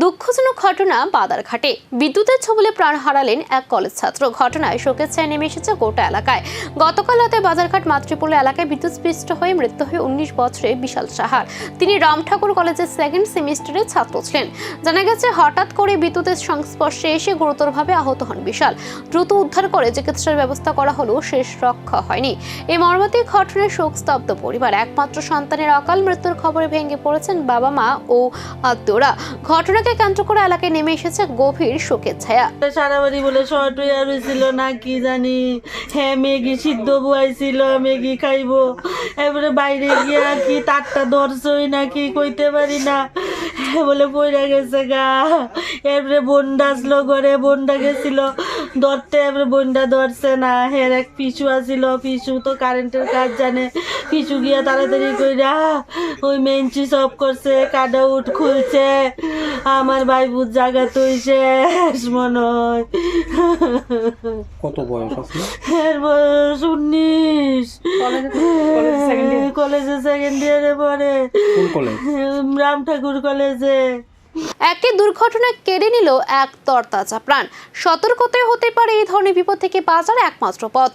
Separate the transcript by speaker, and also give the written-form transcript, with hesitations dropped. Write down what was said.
Speaker 1: দুঃখজনক ঘটনা বাদারঘাটে বিদ্যুতের ছোবলে প্রাণ হারালেন এক কলেজ ছাত্র। ঘটনায় শোকের ছায়া নেমে এসেছে গোটা এলাকায়। গতকাল রাতে বাজারঘাট মাতৃপল্লী এলাকায় বিদ্যুৎস্পৃষ্ট হয়ে মৃত্যু হয় 19 বছরের বিশাল সাহার। তিনি রামঠাকুর কলেজের সেকেন্ড সেমিস্টারের ছাত্র ছিলেন। জানা গেছে হঠাৎ করে বিদ্যুতের সংস্পর্শে এসে গুরুতরভাবে আহত হন বিশাল। দ্রুত উদ্ধার করে চিকিৎসার ব্যবস্থা করা হলেও শেষ রক্ষা হয়নি। এই মর্মান্তিক ঘটনায় শোকস্তব্ধ পরিবার। একমাত্র সন্তানের অকাল মৃত্যুর খবরে ভেঙে পড়েছেন বাবা মা ও আত্মীয়রা। ঘটনাকে কেন্দ্র করে এলাকায় নেমে এসেছে গভীর শোকের ছায়া।
Speaker 2: সারা বাড়ি বলে শর্ট হয়ে ছিল না কি জানি, হ্যাঁ ম্যাগি সিদ্ধ বুয়াইছিল, ম্যাগি খাইবো, এবারে বাইরে গিয়া কি তারটা ধরছই নাকি কইতে পারি না, বলে পড়ে গেছে গা। এবারে বোনটা আসলো ঘরে, বোনটা গেছিল ধরতে, এবারে বোনটা ধরছে না। হের এক পিছু আসিল, পিছু তো কারেন্টের কাজ জানে, পিছু গিয়া তাড়াতাড়ি কইরা ওই মেঞ্চি সব করছে, কাটা উঠ খুলছে। আমার ভাই বুঝ জায়গা তুই শেষ মনে হয়।
Speaker 3: কত বয়স আপনার?
Speaker 2: এর বয়স 19। কলেজে সেকেন্ড ইয়ারে পড়ে।
Speaker 3: কোন কলেজ?
Speaker 2: রামঠাকুর কলেজে।
Speaker 1: একটি দুর্ঘটনা কেড়ে নিল এক তরতাজা প্রাণ। সতর্কতায় হতে পারে এই ধরনের বিপদ থেকে বাঁচার একমাত্র পথ।